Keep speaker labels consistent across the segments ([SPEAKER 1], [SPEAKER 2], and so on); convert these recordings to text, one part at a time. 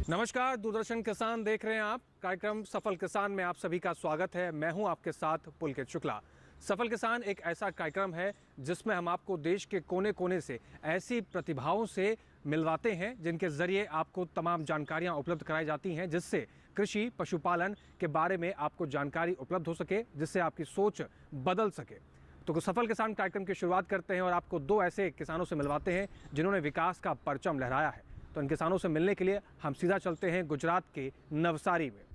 [SPEAKER 1] नमस्कार, दूरदर्शन किसान देख रहे हैं आप। कार्यक्रम सफल किसान में आप सभी का स्वागत है। मैं हूं आपके साथ पुलकित शुक्ला। सफल किसान एक ऐसा कार्यक्रम है जिसमें हम आपको देश के कोने कोने से ऐसी प्रतिभाओं से मिलवाते हैं जिनके जरिए आपको तमाम जानकारियां उपलब्ध कराई जाती हैं, जिससे कृषि पशुपालन के बारे में आपको जानकारी उपलब्ध हो सके, जिससे आपकी सोच बदल सके। तो सफल किसान कार्यक्रम की शुरुआत करते हैं और आपको दो ऐसे किसानों से मिलवाते हैं जिन्होंने विकास का परचम लहराया है। तो इन किसानों से मिलने के लिए हम सीधा चलते हैं गुजरात के नवसारी में।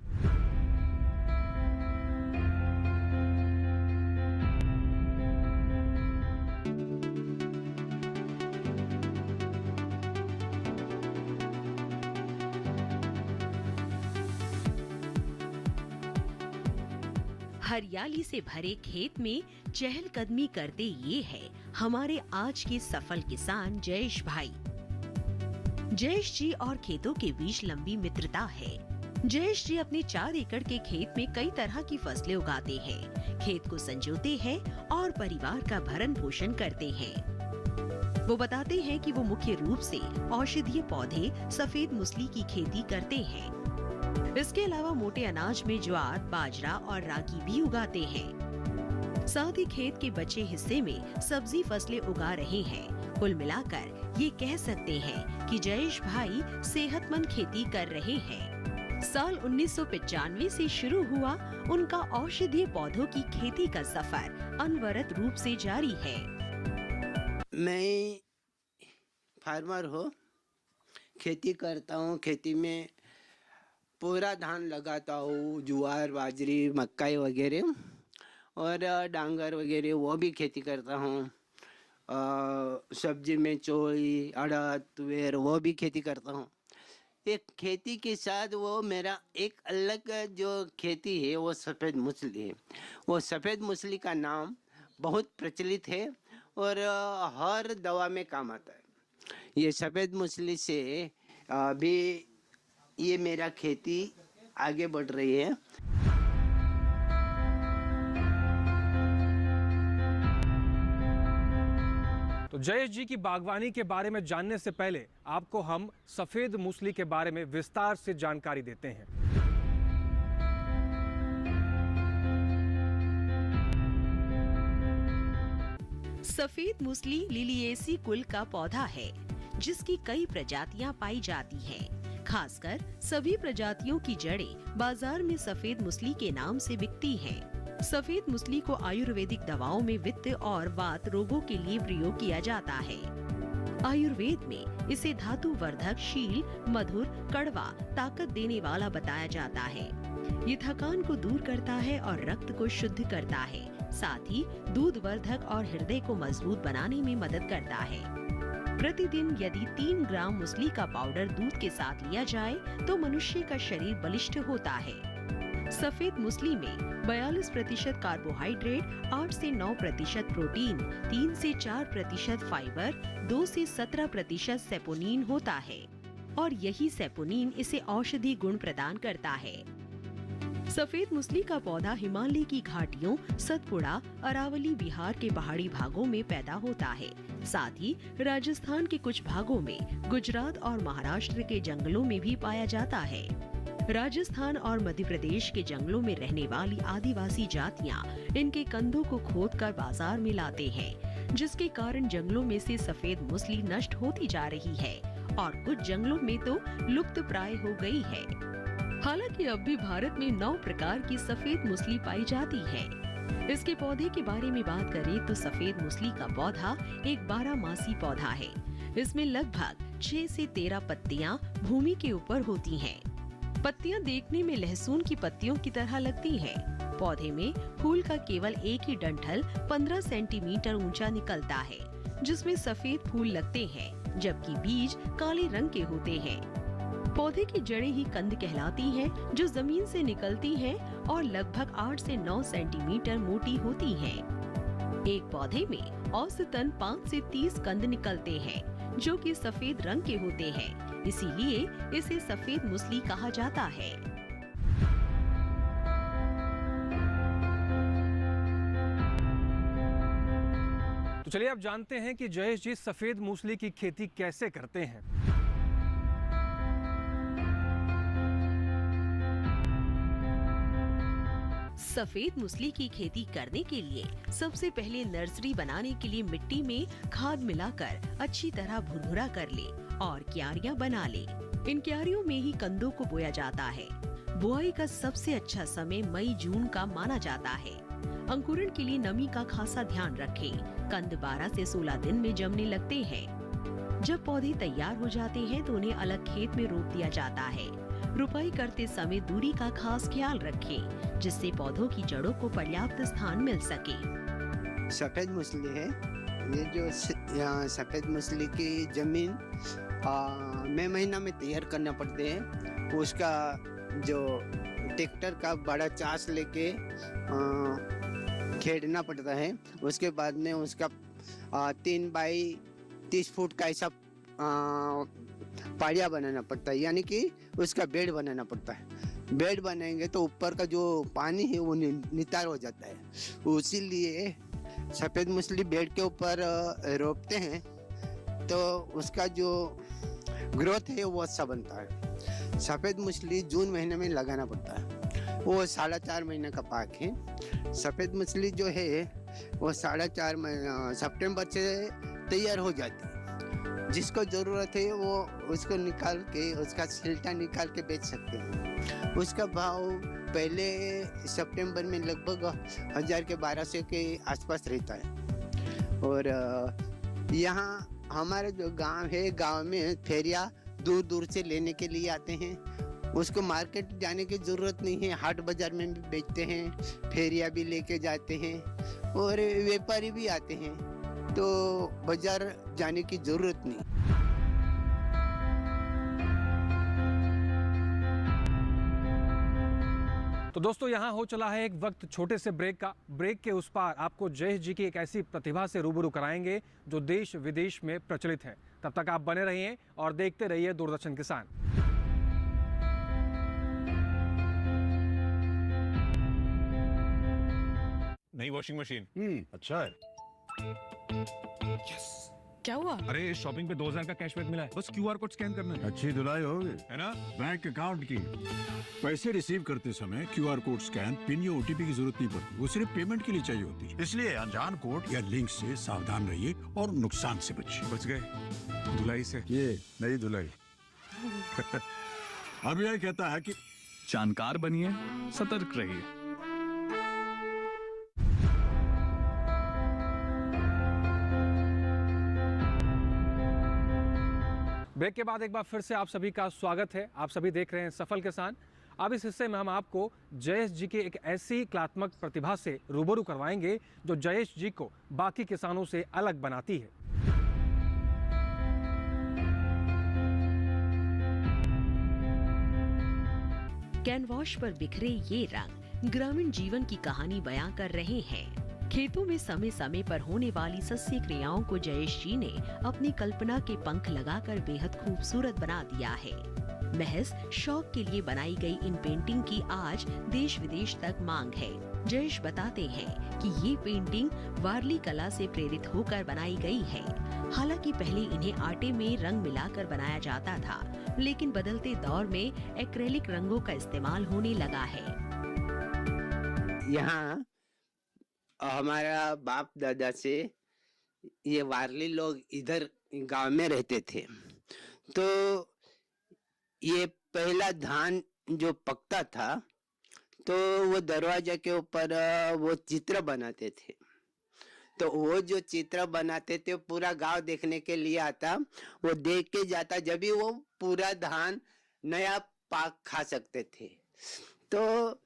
[SPEAKER 2] हरियाली से भरे खेत में चहलकदमी करते ये है हमारे आज के सफल किसान जयेश भाई। जयेश जी और खेतों के बीच लंबी मित्रता है। जयेश जी अपने 4 एकड़ के खेत में कई तरह की फसलें उगाते हैं, खेत को संजोते हैं और परिवार का भरण पोषण करते हैं। वो बताते हैं कि वो मुख्य रूप से औषधीय पौधे सफेद मूसली की खेती करते हैं। इसके अलावा मोटे अनाज में ज्वार, बाजरा और रागी भी उगाते हैं। साथ ही खेत के बचे हिस्से में सब्जी फसलें उगा रहे हैं। कुल मिलाकर ये कह सकते हैं कि जयेश भाई सेहतमंद खेती कर रहे हैं। साल 1995 से शुरू हुआ उनका औषधीय पौधों की खेती का सफर अनवरत रूप से जारी है।
[SPEAKER 3] मैं फार्मर हूँ, खेती करता हूँ। खेती में पूरा धान लगाता हूँ, ज्वार, बाजरी, मक्का वगैरह और डांगर वगैरह वो भी खेती करता हूँ। सब्जी में चोई, अड़द, तुवेर वो भी खेती करता हूँ। एक खेती के साथ वो मेरा एक अलग जो खेती है वो सफ़ेद मूसली है। वो सफ़ेद मूसली का नाम बहुत प्रचलित है और हर दवा में काम आता है। ये सफ़ेद मूसली से भी ये मेरा खेती आगे बढ़ रही है।
[SPEAKER 1] तो जयेश जी की बागवानी के बारे में जानने से पहले आपको हम सफेद मूसली के बारे में विस्तार से जानकारी देते हैं।
[SPEAKER 2] सफेद मूसली लिलिएसी कुल का पौधा है जिसकी कई प्रजातियां पाई जाती हैं। खासकर सभी प्रजातियों की जड़ें बाजार में सफेद मूसली के नाम से बिकती हैं। सफेद मूसली को आयुर्वेदिक दवाओं में वित्त और वात रोगों के लिए प्रयोग किया जाता है। आयुर्वेद में इसे धातु वर्धक, शील, मधुर, कड़वा, ताकत देने वाला बताया जाता है। ये थकान को दूर करता है और रक्त को शुद्ध करता है। साथ ही दूध वर्धक और हृदय को मजबूत बनाने में मदद करता है। प्रतिदिन यदि 3 ग्राम मूसली का पाउडर दूध के साथ लिया जाए तो मनुष्य का शरीर बलिष्ठ होता है। सफेद मूसली में 42% कार्बोहाइड्रेट, 8 से 9% प्रोटीन, 3 से 4% फाइबर, 2 से 17% सेपोनीन होता है और यही सेपोनीन इसे औषधि गुण प्रदान करता है। सफेद मूसली का पौधा हिमालय की घाटियों, सतपुड़ा, अरावली, बिहार के पहाड़ी भागों में पैदा होता है। साथ ही राजस्थान के कुछ भागों में, गुजरात और महाराष्ट्र के जंगलों में भी पाया जाता है। राजस्थान और मध्य प्रदेश के जंगलों में रहने वाली आदिवासी जातियां इनके कंदों को खोदकर बाजार में लाते हैं, जिसके कारण जंगलों में से सफेद मूसली नष्ट होती जा रही है और कुछ जंगलों में तो लुप्त प्राय हो गई है। हालांकि अब भी भारत में 9 प्रकार की सफेद मूसली पाई जाती है। इसके पौधे के बारे में बात करें तो सफेद मूसली का पौधा एक 12 पौधा है। इसमें लगभग 6 से 13 पत्तियां भूमि के ऊपर होती हैं। पत्तियां देखने में लहसुन की पत्तियों की तरह लगती हैं। पौधे में फूल का केवल एक ही डंठल 15 सेंटीमीटर ऊंचा निकलता है, जिसमें सफेद फूल लगते हैं, जबकि बीज काले रंग के होते हैं। पौधे की जड़ें ही कंद कहलाती हैं, जो जमीन से निकलती हैं और लगभग 8 से 9 सेंटीमीटर मोटी होती हैं। एक पौधे में औसतन 5 से 30 कंद निकलते हैं, जो कि सफेद रंग के होते हैं। इसीलिए इसे सफेद मूसली कहा जाता है।
[SPEAKER 1] तो चलिए अब जानते हैं कि जयेश जी सफेद मूसली की खेती कैसे करते हैं।
[SPEAKER 2] सफेद मूसली की खेती करने के लिए सबसे पहले नर्सरी बनाने के लिए मिट्टी में खाद मिलाकर अच्छी तरह भुरभुरा कर ले और क्यारियां बना ले। इन क्यारियों में ही कंदों को बोया जाता है। बुआई का सबसे अच्छा समय मई जून का माना जाता है। अंकुरण के लिए नमी का खासा ध्यान रखें। कंद 12 से 16 दिन में जमने लगते हैं। जब पौधे तैयार हो जाते हैं तो उन्हें अलग खेत में रोप दिया जाता है। रुपाई करते समय दूरी का खास ख्याल रखें, जिससे पौधों की जड़ों को पर्याप्त स्थान मिल सके।
[SPEAKER 3] सफ़ेद मूसली है, ये जो सफ़ेद मूसली की जमीन मई महीना में तैयार करना पड़ते हैं। उसका जो ट्रैक्टर का बड़ा चास लेके खेड़ना पड़ता है। उसके बाद में उसका 3 बाई 30 फुट का ऐसा पाड़िया बनाना पड़ता है, यानी कि उसका बेड बनाना पड़ता है। बेड बनाएंगे तो ऊपर का जो पानी है वो नितार हो जाता है। इसीलिए सफ़ेद मूसली बेड के ऊपर रोपते हैं तो उसका जो ग्रोथ है वो अच्छा बनता है। सफ़ेद मूसली जून महीने में लगाना पड़ता है। वो 4.5 महीने का पाक है। सफ़ेद मूसली जो है वो 4.5 सितंबर से तैयार हो जाती है। जिसको ज़रूरत है वो उसको निकाल के उसका छिलटा निकाल के बेच सकते हैं। उसका भाव पहले सितंबर में लगभग 1000 के 1200 के आसपास रहता है। और यहाँ हमारे जो गांव है, गांव में फेरिया दूर दूर से लेने के लिए आते हैं। उसको मार्केट जाने की ज़रूरत नहीं है, हाट बाज़ार में भी बेचते हैं, फेरिया भी लेके जाते हैं और व्यापारी भी आते हैं, तो बाज़ार जाने की ज़रूरत नहीं।
[SPEAKER 1] तो दोस्तों, यहाँ हो चला है एक वक्त छोटे से ब्रेक का। ब्रेक के उस पार आपको जयेश जी की एक ऐसी प्रतिभा से रूबरू कराएंगे जो देश विदेश में प्रचलित है। तब तक आप बने रहिए और देखते रहिए दूरदर्शन किसान।
[SPEAKER 4] नई वॉशिंग मशीन
[SPEAKER 5] अच्छा है।
[SPEAKER 6] क्या हुआ?
[SPEAKER 4] अरे शॉपिंग पे 2000 का कैशबैक मिला है, बस क्यूआर कोड स्कैन करना है।
[SPEAKER 5] अच्छी धुलाई होगी
[SPEAKER 4] है ना?
[SPEAKER 5] बैंक अकाउंट की। पैसे रिसीव करते समय क्यूआर कोड स्कैन, पिन या ओटीपी की जरूरत नहीं पड़ती। वो सिर्फ पेमेंट के लिए चाहिए होती है। इसलिए अनजान कोड या लिंक से सावधान रहिए और नुकसान से बचिए।
[SPEAKER 4] बच गए धुलाई से।
[SPEAKER 5] ये नई धुलाई। अब यह कहता है कि
[SPEAKER 4] जानकार बनिए, सतर्क रहिए।
[SPEAKER 1] ब्रेक के बाद एक बार फिर से आप सभी का स्वागत है। आप सभी देख रहे हैं सफल किसान। अब इस हिस्से में हम आपको जयेश जी के एक ऐसी कलात्मक प्रतिभा से रूबरू करवाएंगे जो जयेश जी को बाकी किसानों से अलग बनाती है।
[SPEAKER 2] कैनवास पर बिखरे ये रंग ग्रामीण जीवन की कहानी बयां कर रहे हैं। खेतों में समय समय पर होने वाली सस्य क्रियाओं को जयेश जी ने अपनी कल्पना के पंख लगाकर बेहद खूबसूरत बना दिया है। महज शौक के लिए बनाई गई इन पेंटिंग की आज देश विदेश तक मांग है। जयेश बताते हैं कि ये पेंटिंग वारली कला से प्रेरित होकर बनाई गई है। हालांकि पहले इन्हें आटे में रंग मिलाकर बनाया जाता था, लेकिन बदलते दौर में एक्रेलिक रंगों का इस्तेमाल होने लगा है।
[SPEAKER 3] यहाँ हमारा बाप दादा से ये वारली लोग इधर गांव में रहते थे, तो ये पहला धान जो पकता था तो वो दरवाजा के ऊपर वो चित्र बनाते थे। तो वो जो चित्र बनाते थे पूरा गांव देखने के लिए आता, वो देख के जाता, जब भी वो पूरा धान नया पाक खा सकते थे। तो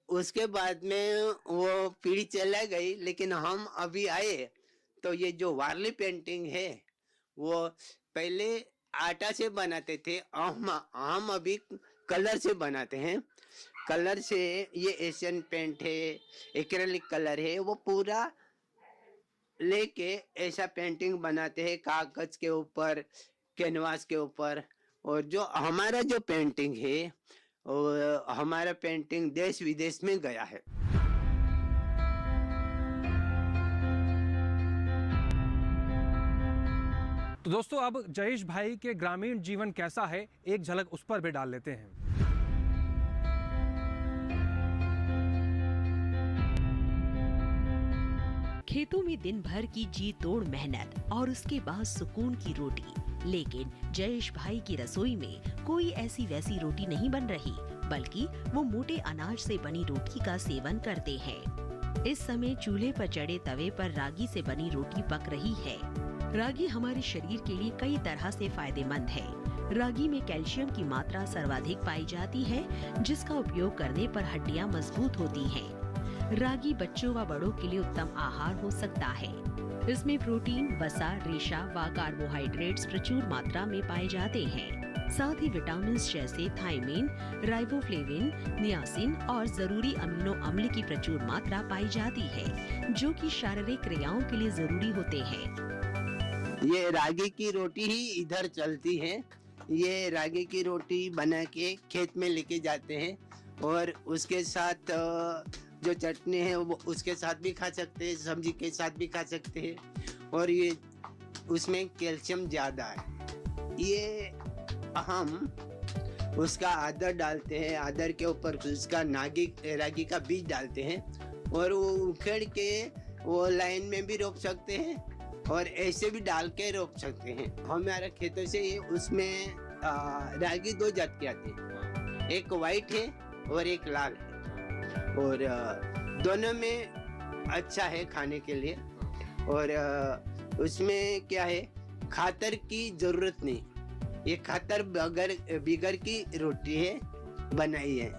[SPEAKER 3] उसके बाद में वो पीढ़ी चला गई, लेकिन हम अभी आए तो ये जो वारली पेंटिंग है वो पहले आटा से बनाते थे, हम अभी कलर से बनाते हैं। कलर से ये एशियन पेंट है, एक्रेलिक कलर है, वो पूरा लेके ऐसा पेंटिंग बनाते हैं कागज के ऊपर, कैनवास के ऊपर। और जो हमारा जो पेंटिंग है, और हमारा पेंटिंग देश विदेश में गया है।
[SPEAKER 1] तो दोस्तों, अब जयेश भाई के ग्रामीण जीवन कैसा है, एक झलक उस पर भी डाल लेते हैं।
[SPEAKER 2] खेतों में दिन भर की जी तोड़ मेहनत और उसके बाद सुकून की रोटी। लेकिन जयेश भाई की रसोई में कोई ऐसी वैसी रोटी नहीं बन रही, बल्कि वो मोटे अनाज से बनी रोटी का सेवन करते हैं। इस समय चूल्हे पर चढ़े तवे पर रागी से बनी रोटी पक रही है। रागी हमारे शरीर के लिए कई तरह से फायदेमंद है। रागी में कैल्शियम की मात्रा सर्वाधिक पाई जाती है, जिसका उपयोग करने पर हड्डियां मजबूत होती हैं। रागी बच्चों व बड़ों के लिए उत्तम आहार हो सकता है। इसमें प्रोटीन, वसा, रेशा व कार्बोहाइड्रेट्स प्रचुर मात्रा में पाए जाते हैं। साथ ही विटामिन जैसे थायमिन, राइबोफ्लेविन, नियासिन और जरूरी अमीनो अम्ल की प्रचुर मात्रा पाई जाती है, जो कि शारीरिक क्रियाओं के लिए जरूरी होते हैं।
[SPEAKER 3] ये रागी की रोटी ही इधर चलती है। ये रागी की रोटी बना के खेत में लेके जाते हैं और उसके साथ जो चटनी है वो उसके साथ भी खा सकते हैं, सब्जी के साथ भी खा सकते हैं। और ये उसमें कैल्शियम ज़्यादा है। ये हम उसका आदर डालते हैं, आदर के ऊपर उसका रागी का बीज डालते हैं और वो उखड़ के वो लाइन में भी रोप सकते हैं और ऐसे भी डाल के रोप सकते हैं। हमारे खेतों से उसमें रागी दो जात के आते हैं, एक वाइट है और एक लाल है और दोनों में अच्छा है खाने के लिए। और उसमें क्या है, खातर की जरूरत नहीं, ये खातर बिगर की रोटी है, बनाई है।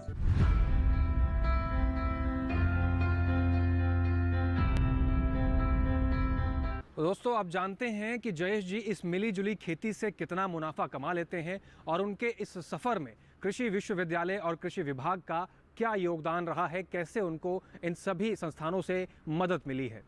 [SPEAKER 1] तो दोस्तों, आप जानते हैं कि जयेश जी इस मिली जुली खेती से कितना मुनाफा कमा लेते हैं और उनके इस सफ़र में कृषि विश्वविद्यालय और कृषि विभाग का क्या योगदान रहा है, कैसे उनको इन सभी संस्थानों से मदद मिली है।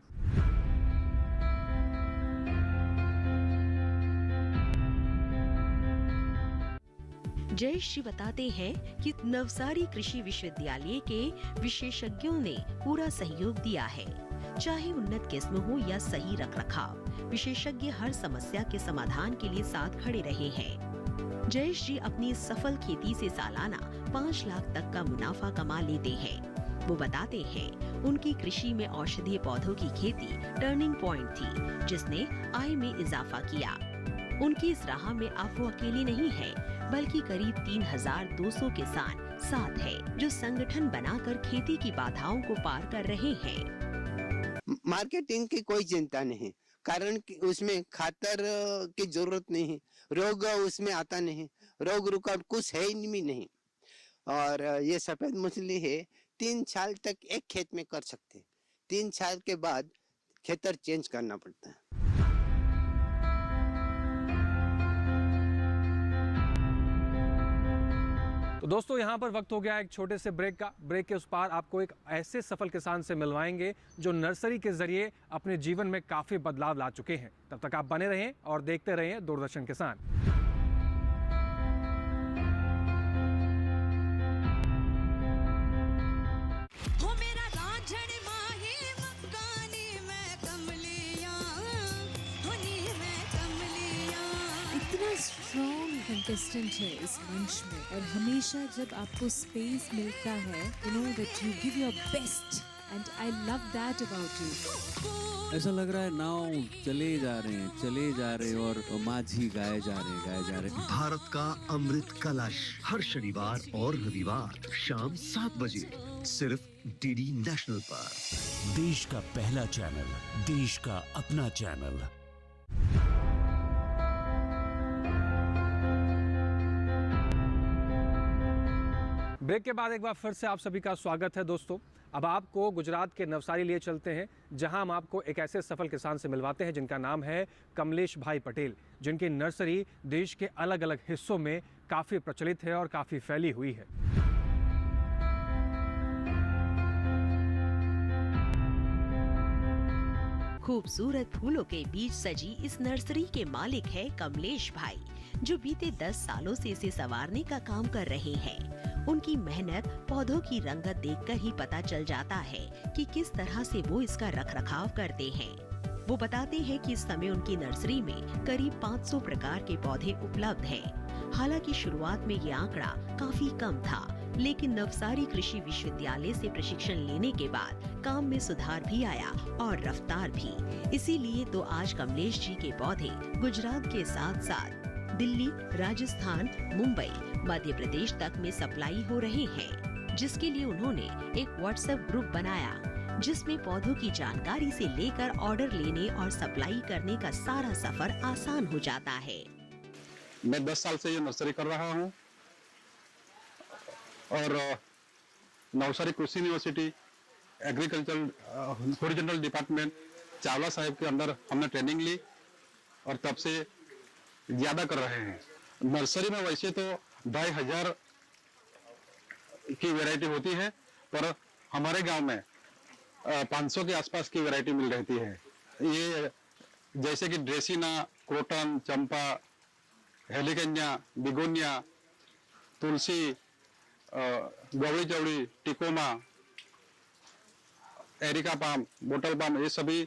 [SPEAKER 2] जयेश जी बताते हैं कि नवसारी कृषि विश्वविद्यालय के विशेषज्ञों ने पूरा सहयोग दिया है। चाहे उन्नत किस्म हो या सही रखरखाव, विशेषज्ञ हर समस्या के समाधान के लिए साथ खड़े रहे हैं। जयेश जी अपनी सफल खेती से सालाना 5 लाख तक का मुनाफा कमा लेते हैं। वो बताते हैं उनकी कृषि में औषधीय पौधों की खेती टर्निंग पॉइंट थी, जिसने आय में इजाफा किया। उनकी इस राह में आप वो अकेले नहीं हैं, बल्कि करीब 3200 किसान साथ है, जो संगठन बनाकर खेती की बाधाओं को पार कर रहे हैं।
[SPEAKER 3] मार्केटिंग की कोई चिंता नहीं, कारण कि उसमें खातर की जरूरत नहीं, रोग उसमें आता नहीं, रोग रुकावट कुछ है ही नहीं। और ये सफेद मूंगफली है, 3 साल तक एक खेत में कर सकते हैं, 3 साल के बाद खेतर चेंज करना पड़ता है।
[SPEAKER 1] तो दोस्तों, यहाँ पर वक्त हो गया एक छोटे से ब्रेक का। ब्रेक के उस पार आपको एक ऐसे सफल किसान से मिलवाएंगे जो नर्सरी के जरिए अपने जीवन में काफ़ी बदलाव ला चुके हैं। तब तक आप बने रहें और देखते रहें दूरदर्शन किसान।
[SPEAKER 6] स्ट्रॉन्ग कंटेस्टेंट है इस मंच में और हमेशा जब आपको स्पेस मिलता है, you know that you give your best and I love that about you.
[SPEAKER 7] ऐसा लग रहा है नाव चले जा रहे हैं और माझी गाए जा रहे हैं।
[SPEAKER 8] भारत का अमृत कलश हर शनिवार और रविवार शाम 7 बजे सिर्फ डीडी नेशनल पर।
[SPEAKER 9] देश का पहला चैनल, देश का अपना चैनल।
[SPEAKER 1] ब्रेक के बाद एक बार फिर से आप सभी का स्वागत है दोस्तों। अब आपको गुजरात के नवसारी लिए चलते हैं, जहां हम आपको एक ऐसे सफल किसान से मिलवाते हैं जिनका नाम है कमलेश भाई पटेल, जिनकी नर्सरी देश के अलग अलग हिस्सों में काफ़ी प्रचलित है और काफ़ी फैली हुई है।
[SPEAKER 2] खूबसूरत फूलों के बीच सजी इस नर्सरी के मालिक है कमलेश भाई, जो बीते 10 सालों से इसे संवारने का काम कर रहे हैं। उनकी मेहनत पौधों की रंगत देखकर ही पता चल जाता है कि किस तरह से वो इसका रखरखाव करते हैं। वो बताते हैं कि इस समय उनकी नर्सरी में करीब 500 प्रकार के पौधे उपलब्ध हैं। हालांकि शुरुआत में ये आंकड़ा काफी कम था, लेकिन नवसारी कृषि विश्वविद्यालय से प्रशिक्षण लेने के बाद काम में सुधार भी आया और रफ्तार भी। इसीलिए तो आज कमलेश जी के पौधे गुजरात के साथ साथ दिल्ली, राजस्थान, मुंबई, मध्य प्रदेश तक में सप्लाई हो रहे हैं, जिसके लिए उन्होंने एक व्हाट्सएप ग्रुप बनाया जिसमें पौधों की जानकारी से लेकर ऑर्डर लेने और सप्लाई करने का सारा सफर आसान हो जाता है।
[SPEAKER 10] मैं 10 साल से ये नर्सरी कर रहा हूँ और नवसारी कृषि university agriculture horizontal department Chawla Sahib के अंदर हमने ट्रेनिंग ली और तब से ज्यादा कर रहे हैं। नर्सरी में वैसे तो 2500 की वैरायटी होती है, पर हमारे गांव में 500 के आसपास की वैरायटी मिल रहती है। ये जैसे कि ड्रेसिना, क्रोटन, चंपा, हेलिकेनिया, बिगोनिया, तुलसी, गौड़ी चौड़ी, tecoma, areca palm, bottle palm, ये सभी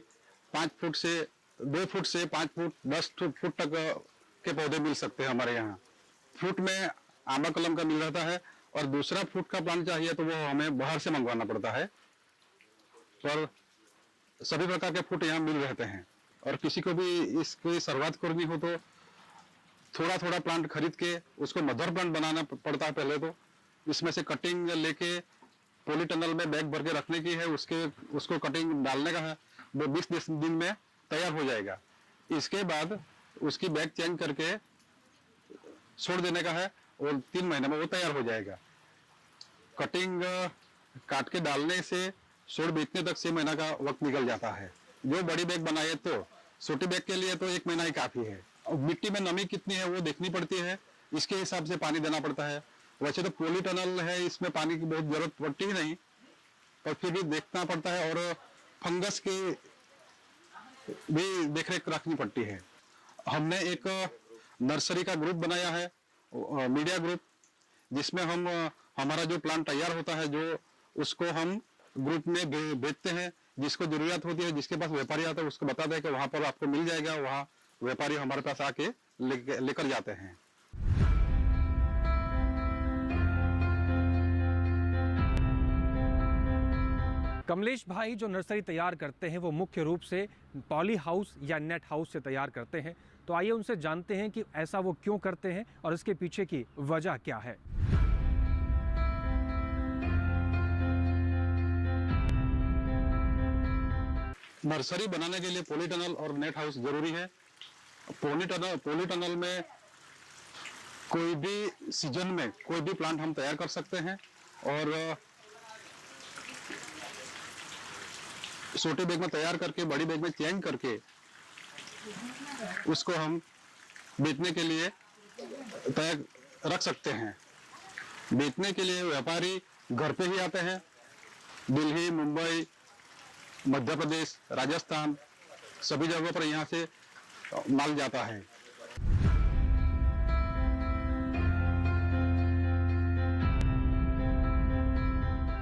[SPEAKER 10] 5 फुट से 2 फुट से 5 फुट 10 फुट तक के पौधे मिल सकते हैं हमारे यहाँ। फ्रूट में आमा कलम का मिल रहता है और दूसरा फ्रूट का प्लांट चाहिए तो वो हमें बाहर से मंगवाना पड़ता है, पर सभी प्रकार के फ्रूट यहाँ मिल रहते हैं। और किसी को भी इसकी शुरुआत करनी हो तो थोड़ा थोड़ा प्लांट खरीद के उसको मदर प्लांट बनाना पड़ता है। पहले तो इसमें से कटिंग लेके पॉलीटनल में बैग भर के रखने की है, उसको कटिंग डालने का है, वो 20 दिन में तैयार हो जाएगा। इसके बाद उसकी बैग चेंज करके छोड़ देने का है और 3 महीने में वो तैयार हो जाएगा। कटिंग काट के डालने से छोड़ बेचने तक 6 महीना का वक्त निकल जाता है। जो बड़ी बैग बनाए तो छोटी बैग के लिए तो 1 महीना ही काफी है। और मिट्टी में नमी कितनी है वो देखनी पड़ती है, इसके हिसाब से पानी देना पड़ता है। वैसे तो पॉलीटनल है, इसमें पानी की बहुत जरूरत पड़ती ही नहीं, पर फिर भी देखना पड़ता है और फंगस की भी देखरेख रखनी पड़ती है। हमने एक नर्सरी का ग्रुप बनाया है, मीडिया ग्रुप, जिसमें हम हमारा जो प्लांट तैयार होता है जो उसको हम ग्रुप में भेजते हैं। जिसको जरूरत होती है, जिसके पास व्यापारी आता है उसको बताते हैं कि वहां पर आपको मिल जाएगा, वहां व्यापारी हमारे पास आके लेकर जाते हैं।
[SPEAKER 1] कमलेश भाई जो नर्सरी तैयार करते हैं वो मुख्य रूप से पॉली हाउस या नेट हाउस से तैयार करते हैं। तो आइए उनसे जानते हैं कि ऐसा वो क्यों करते हैं और इसके पीछे की वजह क्या है।
[SPEAKER 10] नर्सरी बनाने के लिए पॉलीटनल और नेट हाउस जरूरी है। पॉलीटनल में कोई भी सीजन में कोई भी प्लांट हम तैयार कर सकते हैं और छोटे बैग में तैयार करके बड़ी बैग में चेंज करके उसको हम बेचने के लिए तैयार रख सकते हैं। बेचने के लिए व्यापारी घर पे ही आते हैं। दिल्ली, मुंबई, मध्य प्रदेश, राजस्थान सभी जगहों पर यहाँ से माल जाता है।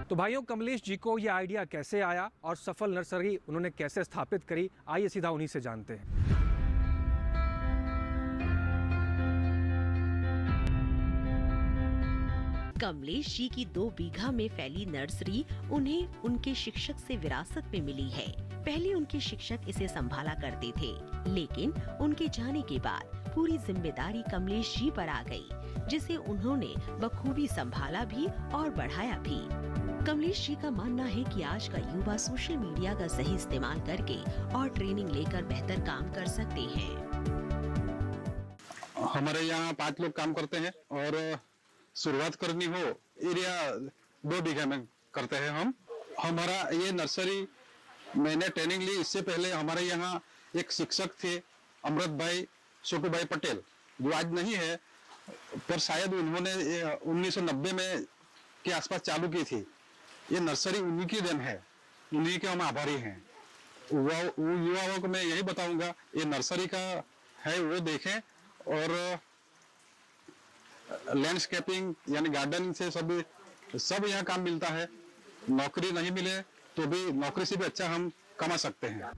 [SPEAKER 1] तो भाइयों, कमलेश जी को ये आइडिया कैसे आया और सफल नर्सरी उन्होंने कैसे स्थापित करी, आइए सीधा उन्हीं से जानते हैं।
[SPEAKER 2] कमलेश जी की 2 बीघा में फैली नर्सरी उन्हें उनके शिक्षक से विरासत में मिली है। पहले उनके शिक्षक इसे संभाला करते थे, लेकिन उनके जाने के बाद पूरी जिम्मेदारी कमलेश जी पर आ गई, जिसे उन्होंने बखूबी संभाला भी और बढ़ाया भी। कमलेश जी का मानना है कि आज का युवा सोशल मीडिया का सही इस्तेमाल करके और ट्रेनिंग लेकर बेहतर काम कर सकते हैं।
[SPEAKER 10] हमारे यहाँ 5 लोग काम करते हैं और शुरुआत करनी हो एरिया 2 बीघा में करते हैं हम। हमारा ये नर्सरी मैंने ट्रेनिंग ली, इससे पहले हमारे यहाँ एक शिक्षक थे अमृत भाई छोटू भाई पटेल, जो आज नहीं है, पर शायद उन्होंने 1990 में के आसपास चालू की थी। ये नर्सरी उन्हीं की देन है, उन्हीं के हम आभारी हैं। युवाओं को मैं यही बताऊंगा, ये नर्सरी का है वो देखें और लैंडस्केपिंग यानी गार्डनिंग से सब यहाँ काम मिलता है। नौकरी नहीं मिले तो भी नौकरी से भी अच्छा हम कमा सकते हैं।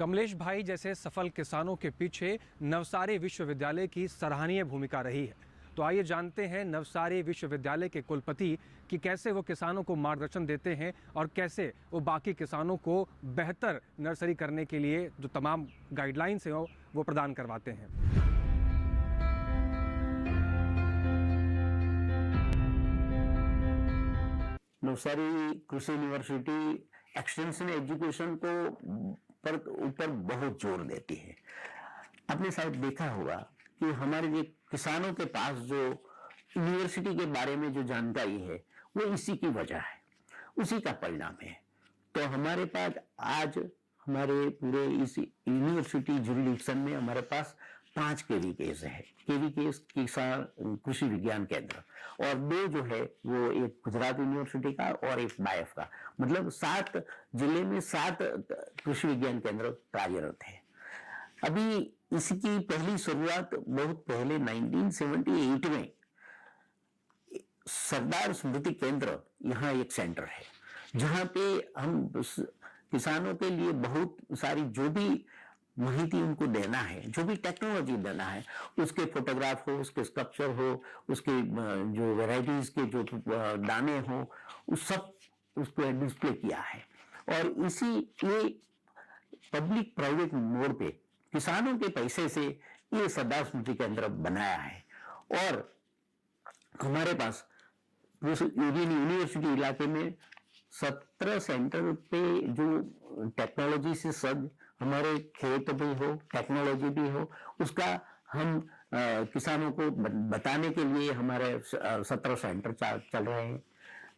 [SPEAKER 1] कमलेश भाई जैसे सफल किसानों के पीछे नवसारी विश्वविद्यालय की सराहनीय भूमिका रही है। तो आइए जानते हैं नवसारी विश्वविद्यालय के कुलपति कि कैसे वो किसानों को मार्गदर्शन देते हैं और कैसे वो बाकी किसानों को बेहतर नर्सरी करने के लिए जो तमाम गाइडलाइंस हैं वो प्रदान करवाते हैं।
[SPEAKER 11] नवसारी कृषि यूनिवर्सिटी एक्सटेंशन एजुकेशन को पर ऊपर बहुत जोर देती है। आपने शायद देखा होगा कि हमारे जो किसानों के पास जो यूनिवर्सिटी के बारे में जो जानकारी है वो इसी की वजह है, उसी का परिणाम है। तो हमारे पास आज हमारे पूरे इस यूनिवर्सिटी जुरिडिक्शन में हमारे पास 5 केवीकेस है। केवीकेस किसान कृषि विज्ञान केंद्र, और 2 जो है वो एक गुजरात यूनिवर्सिटी का और एक बायफ का, मतलब 7 जिले में 7 कृषि विज्ञान केंद्र कार्यरत है। अभी इसकी पहली शुरुआत बहुत पहले 1978 में सरदार स्मृति केंद्र यहाँ एक सेंटर है, जहाँ पे हम किसानों के लिए बहुत सारी जो भी माहिती उनको देना है, जो भी टेक्नोलॉजी देना है, उसके फोटोग्राफ हो, उसके स्कल्पचर हो, उसके जो वैरायटीज के जो दाने हो, उस सब उसको डिस्प्ले किया है। और इसी ये पब्लिक प्राइवेट मोड पे किसानों के पैसे से ये सरदार स्मृति केंद्र बनाया है। और हमारे पास यूनिवर्सिटी इलाके में 17 सेंटर पे जो टेक्नोलॉजी से सज्ज हमारे खेत भी हो, टेक्नोलॉजी भी हो, उसका हम किसानों को बताने के लिए हमारे 17 सेंटर चल रहे हैं।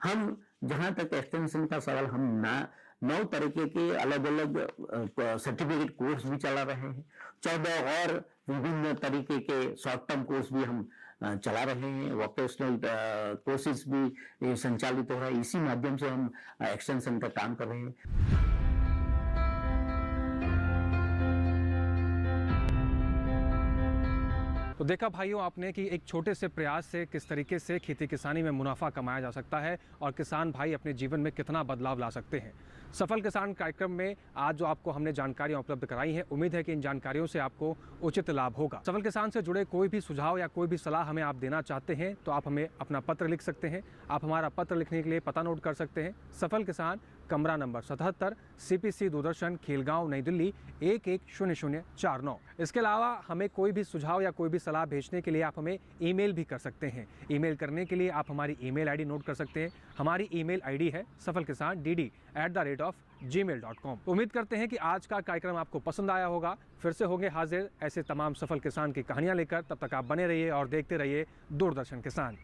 [SPEAKER 11] हम जहाँ तक एक्सटेंशन का सवाल, हम 9 तरीके के अलग अलग सर्टिफिकेट कोर्स भी चला रहे हैं। 14 और विभिन्न तरीके के शॉर्ट टर्म कोर्स भी हम चला रहे हैं। वोकेशनल कोर्सेज भी संचालित हो रहा है। इसी माध्यम से हम एक्सटेंशन का काम कर रहे हैं।
[SPEAKER 1] तो देखा भाइयों आपने कि एक छोटे से प्रयास से किस तरीके से खेती किसानी में मुनाफा कमाया जा सकता है और किसान भाई अपने जीवन में कितना बदलाव ला सकते हैं। सफल किसान कार्यक्रम में आज जो आपको हमने जानकारियां उपलब्ध कराई हैं, उम्मीद है कि इन जानकारियों से आपको उचित लाभ होगा। सफल किसान से जुड़े कोई भी सुझाव या कोई भी सलाह हमें आप देना चाहते हैं तो आप हमें अपना पत्र लिख सकते हैं। आप हमारा पत्र लिखने के लिए पता नोट कर सकते हैं। सफल किसान, कमरा नंबर 77, CPC दूरदर्शन, खेलगांव, नई दिल्ली 110049। इसके अलावा हमें कोई भी सुझाव या कोई भी सलाह भेजने के लिए आप हमें ईमेल भी कर सकते हैं। ईमेल करने के लिए आप हमारी ईमेल आईडी नोट कर सकते हैं। हमारी ईमेल आईडी है safalkisan.dd@gmail.com। उम्मीद करते हैं कि आज का कार्यक्रम आपको पसंद आया होगा। फिर से होंगे हाजिर ऐसे तमाम सफल किसान की कहानियां लेकर। तब तक आप बने रहिए और देखते रहिए दूरदर्शन किसान।